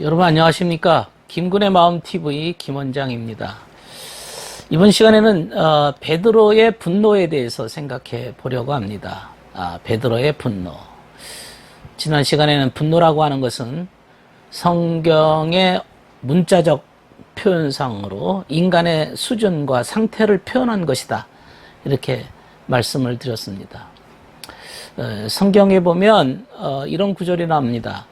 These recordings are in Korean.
여러분 안녕하십니까? 김군의 마음TV 김원장입니다. 이번 시간에는 베드로의 분노에 대해서 생각해 보려고 합니다. 베드로의 분노. 지난 시간에는 분노라고 하는 것은 성경의 문자적 표현상으로 인간의 수준과 상태를 표현한 것이다. 이렇게 말씀을 드렸습니다. 성경에 보면 이런 구절이 나옵니다.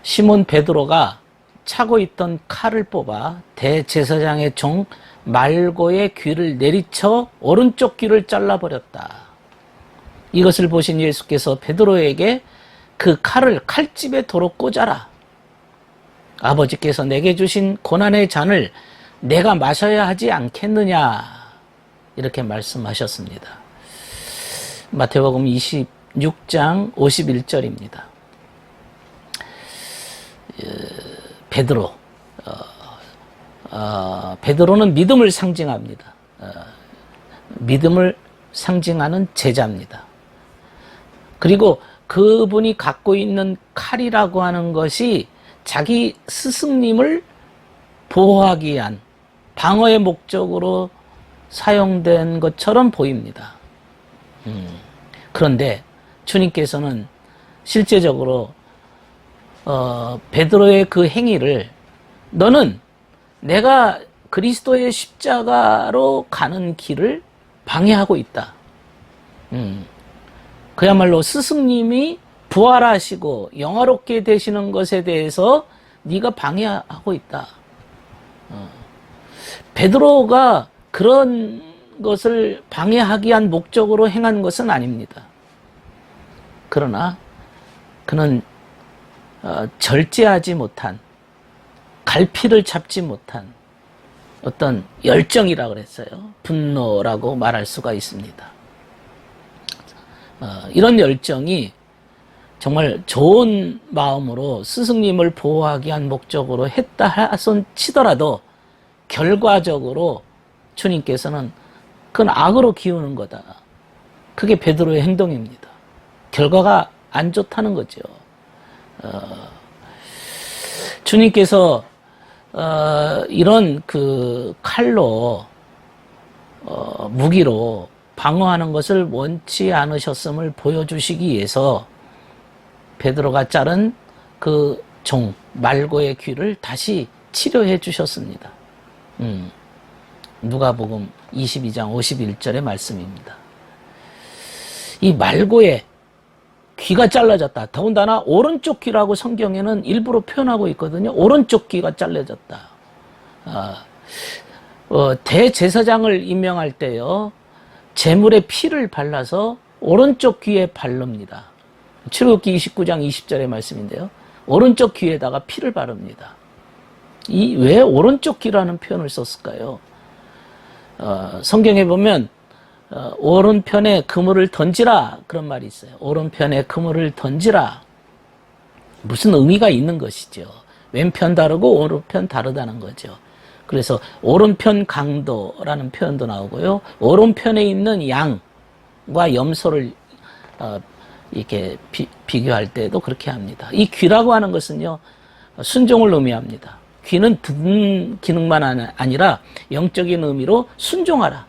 시몬 베드로가 차고 있던 칼을 뽑아 대제사장의 종 말고의 귀를 내리쳐 오른쪽 귀를 잘라버렸다. 이것을 보신 예수께서 베드로에게 그 칼을 칼집에 도로 꽂아라. 아버지께서 내게 주신 고난의 잔을 내가 마셔야 하지 않겠느냐. 이렇게 말씀하셨습니다. 마태복음 26장 51절입니다. 베드로, 베드로는 믿음을 상징합니다. 믿음을 상징하는 제자입니다. 그리고 그분이 갖고 있는 칼이라고 하는 것이 자기 스승님을 보호하기 위한 방어의 목적으로 사용된 것처럼 보입니다. 그런데 주님께서는 실제적으로 베드로의 그 행위를 너는 내가 그리스도의 십자가로 가는 길을 방해하고 있다. 그야말로 스승님이 부활하시고 영화롭게 되시는 것에 대해서 네가 방해하고 있다. 베드로가 그런 것을 방해하기 위한 목적으로 행한 것은 아닙니다. 그러나 그는 절제하지 못한, 갈피를 잡지 못한 어떤 열정이라고 그랬어요. 분노라고 말할 수가 있습니다. 이런 열정이 정말 좋은 마음으로 스승님을 보호하기 위한 목적으로 했다 하손 치더라도 결과적으로 주님께서는 그건 악으로 기우는 거다. 그게 베드로의 행동입니다. 결과가 안 좋다는 거죠. 주님께서 이런 그 칼로 무기로 방어하는 것을 원치 않으셨음을 보여주시기 위해서 베드로가 자른 그 종 말고의 귀를 다시 치료해 주셨습니다. 누가복음 22장 51절의 말씀입니다. 이 말고의 귀가 잘라졌다. 더군다나 오른쪽 귀라고 성경에는 일부러 표현하고 있거든요. 오른쪽 귀가 잘라졌다. 대제사장을 임명할 때요, 제물에 피를 발라서 오른쪽 귀에 바릅니다. 출애굽기 29장 20절의 말씀인데요. 오른쪽 귀에다가 피를 바릅니다. 왜 오른쪽 귀라는 표현을 썼을까요? 성경에 보면 오른편에 그물을 던지라 그런 말이 있어요. 오른편에 그물을 던지라. 무슨 의미가 있는 것이죠. 왼편 다르고 오른편 다르다는 거죠. 그래서 오른편 강도라는 표현도 나오고요. 오른편에 있는 양과 염소를 이렇게 비교할 때도 그렇게 합니다. 이 귀라고 하는 것은요, 순종을 의미합니다. 귀는 듣는 기능만 아니라 영적인 의미로 순종하라.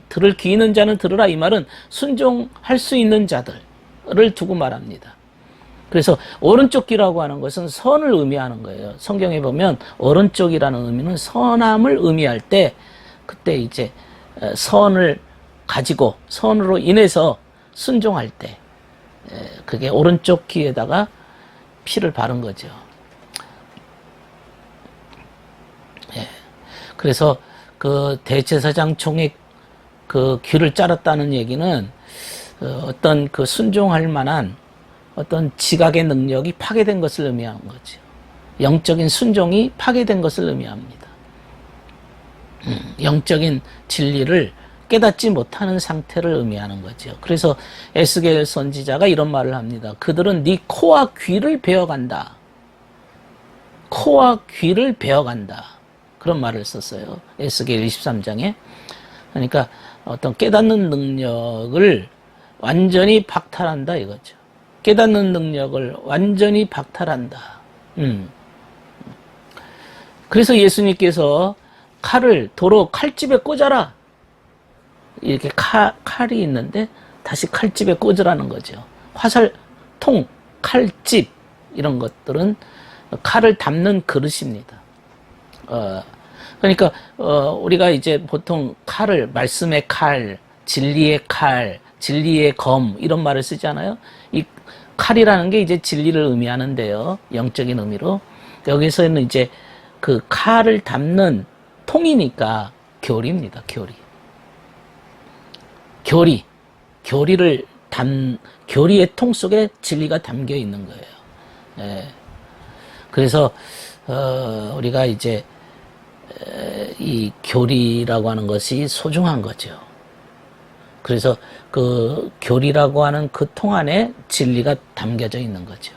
들을 귀 있는 자는 들으라. 이 말은 순종할 수 있는 자들을 두고 말합니다. 그래서 오른쪽 귀라고 하는 것은 선을 의미하는 거예요. 성경에 보면 오른쪽이라는 의미는 선함을 의미할 때, 그때 이제 선을 가지고 선으로 인해서 순종할 때, 그게 오른쪽 귀에다가 피를 바른 거죠. 그래서 그 대제사장 총의 그 귀를 자랐다는 얘기는 어떤 그 순종할 만한 어떤 지각의 능력이 파괴된 것을 의미하는 거죠. 영적인 순종이 파괴된 것을 의미합니다. 영적인 진리를 깨닫지 못하는 상태를 의미하는 거죠. 그래서 에스겔 선지자가 이런 말을 합니다. 그들은 네 코와 귀를 베어간다. 코와 귀를 베어간다. 그런 말을 썼어요. 에스겔 23장에. 그러니까 어떤 깨닫는 능력을 완전히 박탈한다 이거죠. 깨닫는 능력을 완전히 박탈한다. 그래서 예수님께서 칼을 도로 칼집에 꽂아라. 이렇게 칼이 있는데 다시 칼집에 꽂으라는 거죠. 화살통, 칼집 이런 것들은 칼을 담는 그릇입니다. 그러니까 우리가 이제 보통 칼을 말씀의 칼, 진리의 칼, 진리의 검 이런 말을 쓰잖아요. 이 칼이라는 게 이제 진리를 의미하는데요. 영적인 의미로. 여기서는 이제 그 칼을 담는 통이니까 교리입니다. 교리의 통 속에 진리가 담겨 있는 거예요. 예. 그래서 우리가 이제 이 교리라고 하는 것이 소중한 거죠. 그래서 그 교리라고 하는 그 통 안에 진리가 담겨져 있는 거죠.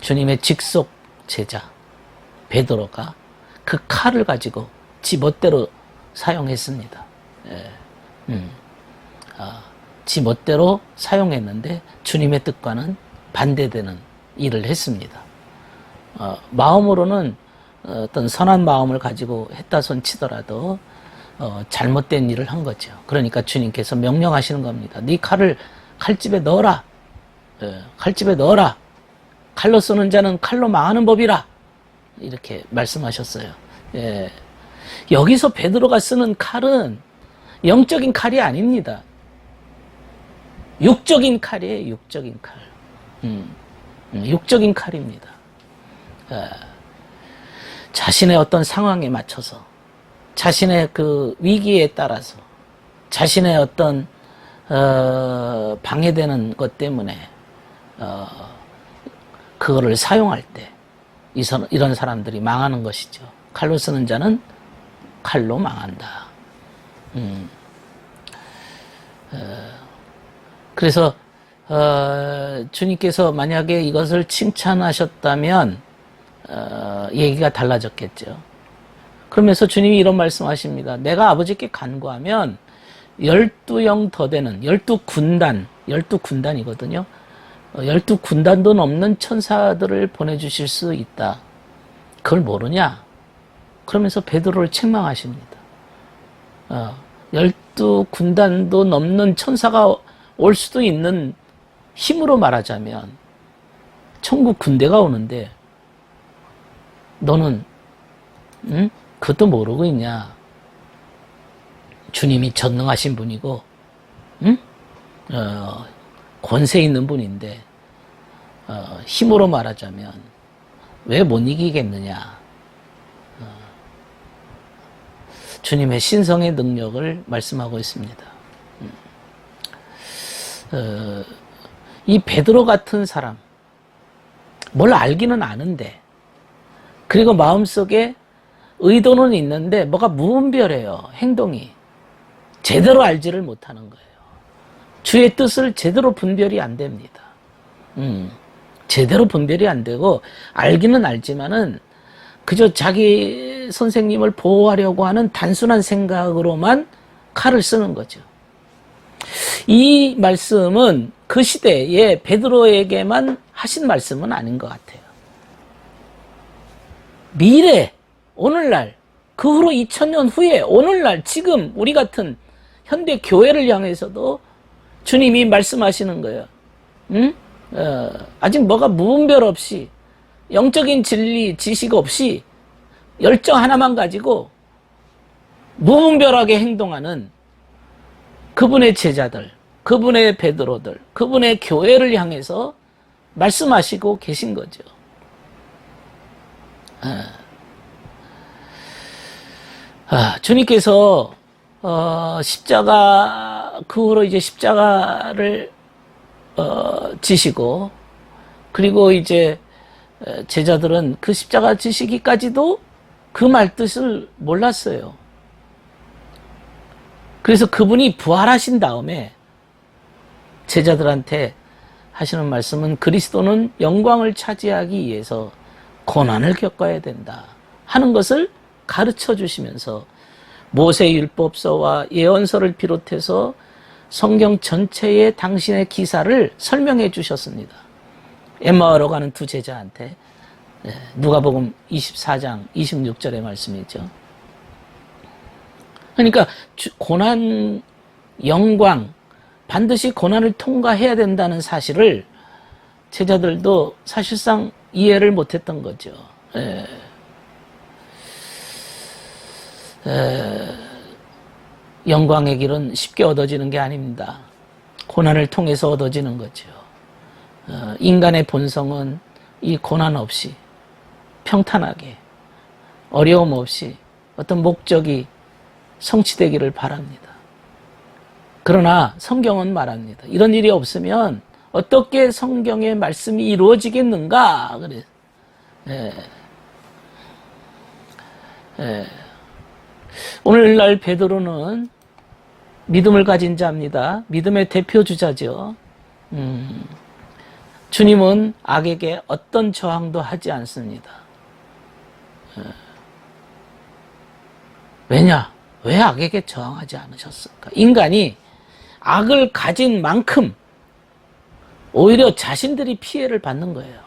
주님의 직속 제자 베드로가 그 칼을 가지고 지 멋대로 사용했습니다. 예. 지 멋대로 사용했는데 주님의 뜻과는 반대되는 일을 했습니다. 마음으로는 어떤 선한 마음을 가지고 했다 손 치더라도 잘못된 일을 한 거죠. 그러니까 주님께서 명령하시는 겁니다. 네 칼을 칼집에 넣어라. 칼집에 넣어라. 칼로 쏘는 자는 칼로 망하는 법이라. 이렇게 말씀하셨어요. 예. 여기서 베드로가 쓰는 칼은 영적인 칼이 아닙니다. 육적인 칼이에요. 육적인 칼. 육적인 칼입니다. 자신의 어떤 상황에 맞춰서, 자신의 그 위기에 따라서, 자신의 어떤 방해되는 것 때문에 그거를 사용할 때 이런 사람들이 망하는 것이죠. 칼로 쓰는 자는 칼로 망한다. 그래서 주님께서 만약에 이것을 칭찬하셨다면 얘기가 달라졌겠죠. 그러면서 주님이 이런 말씀하십니다. 내가 아버지께 간구하면 12영 더 되는 12군단, 12군단이거든요. 12군단도 넘는 천사들을 보내주실 수 있다. 그걸 모르냐? 그러면서 베드로를 책망하십니다. 12군단도 넘는 천사가 올 수도 있는 힘으로 말하자면 천국 군대가 오는데 너는 그것도 모르고 있냐? 주님이 전능하신 분이고 권세 있는 분인데 힘으로 말하자면 왜 못 이기겠느냐? 주님의 신성의 능력을 말씀하고 있습니다. 이 베드로 같은 사람, 뭘 알기는 아는데, 그리고 마음속에 의도는 있는데 뭐가 무분별해요. 행동이 제대로 알지를 못하는 거예요. 주의 뜻을 제대로 분별이 안 됩니다. 제대로 분별이 안 되고 알기는 알지만은 그저 자기 선생님을 보호하려고 하는 단순한 생각으로만 칼을 쓰는 거죠. 이 말씀은 그 시대에 베드로에게만 하신 말씀은 아닌 것 같아요. 미래, 오늘날, 그 후로 2000년 후에 오늘날 지금 우리 같은 현대 교회를 향해서도 주님이 말씀하시는 거예요. 아직 뭐가 무분별 없이 영적인 진리, 지식 없이 열정 하나만 가지고 무분별하게 행동하는 그분의 제자들, 그분의 베드로들, 그분의 교회를 향해서 말씀하시고 계신 거죠. 주님께서 십자가, 그 후로 이제 십자가를 지시고, 그리고 이제 제자들은 그 십자가 지시기까지도 그 말뜻을 몰랐어요. 그래서 그분이 부활하신 다음에 제자들한테 하시는 말씀은 그리스도는 영광을 차지하기 위해서 고난을 겪어야 된다 하는 것을 가르쳐 주시면서 모세율법서와 예언서를 비롯해서 성경 전체의 당신의 기사를 설명해 주셨습니다. 엠마오로 가는 두 제자한테. 누가복음 24장 26절의 말씀이죠. 그러니까 고난, 영광, 반드시 고난을 통과해야 된다는 사실을 제자들도 사실상 이해를 못했던 거죠. 영광의 길은 쉽게 얻어지는 게 아닙니다. 고난을 통해서 얻어지는 거죠. 인간의 본성은 이 고난 없이 평탄하게 어려움 없이 어떤 목적이 성취되기를 바랍니다. 그러나 성경은 말합니다. 이런 일이 없으면 어떻게 성경의 말씀이 이루어지겠는가? 그래. 오늘날 베드로는 믿음을 가진 자입니다. 믿음의 대표 주자죠. 주님은 악에게 어떤 저항도 하지 않습니다. 왜냐? 왜 악에게 저항하지 않으셨을까? 인간이 악을 가진 만큼 오히려 자신들이 피해를 받는 거예요.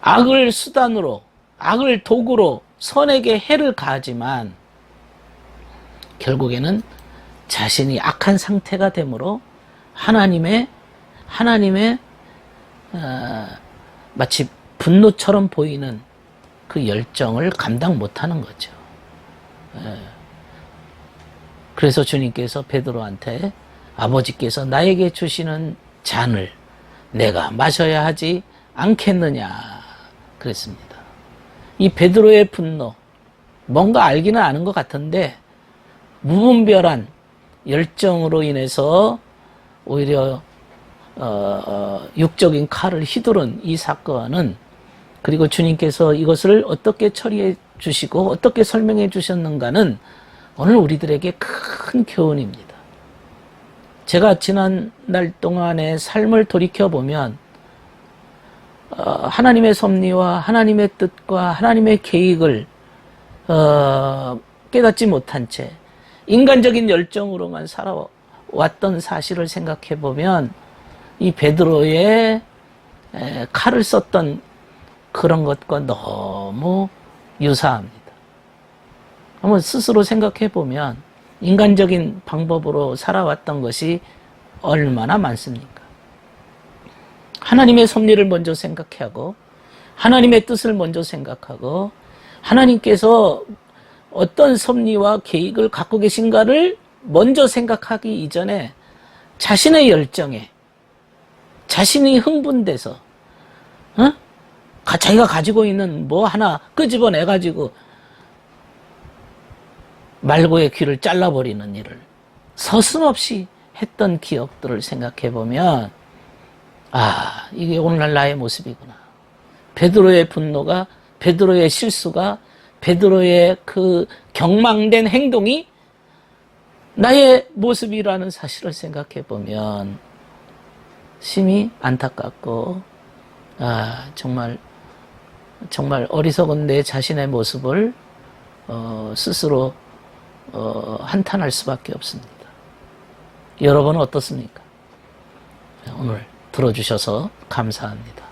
악을 수단으로, 악을 도구로 선에게 해를 가하지만 결국에는 자신이 악한 상태가 되므로 하나님의 마치 분노처럼 보이는 그 열정을 감당 못하는 거죠. 그래서 주님께서 베드로한테 아버지께서 나에게 주시는 잔을 내가 마셔야 하지 않겠느냐 그랬습니다. 이 베드로의 분노, 뭔가 알기는 아는 것 같은데 무분별한 열정으로 인해서 오히려 육적인 칼을 휘두른 이 사건은, 그리고 주님께서 이것을 어떻게 처리해 주시고 어떻게 설명해 주셨는가는 오늘 우리들에게 큰 교훈입니다. 제가 지난 날 동안의 삶을 돌이켜보면 하나님의 섭리와 하나님의 뜻과 하나님의 계획을 깨닫지 못한 채 인간적인 열정으로만 살아왔던 사실을 생각해보면 이 베드로의 칼을 썼던 그런 것과 너무 유사합니다. 한번 스스로 생각해보면 인간적인 방법으로 살아왔던 것이 얼마나 많습니까? 하나님의 섭리를 먼저 생각하고 하나님의 뜻을 먼저 생각하고 하나님께서 어떤 섭리와 계획을 갖고 계신가를 먼저 생각하기 이전에 자신의 열정에 자신이 흥분돼서 자기가 가지고 있는 뭐 하나 끄집어내가지고 말고의 귀를 잘라버리는 일을 서슴없이 했던 기억들을 생각해보면 이게 오늘날 나의 모습이구나. 베드로의 분노가, 베드로의 실수가, 베드로의 그 경망된 행동이 나의 모습이라는 사실을 생각해보면 심히 안타깝고 정말 어리석은 내 자신의 모습을 스스로 한탄할 수밖에 없습니다. 여러분은 어떻습니까? 오늘 들어주셔서 감사합니다.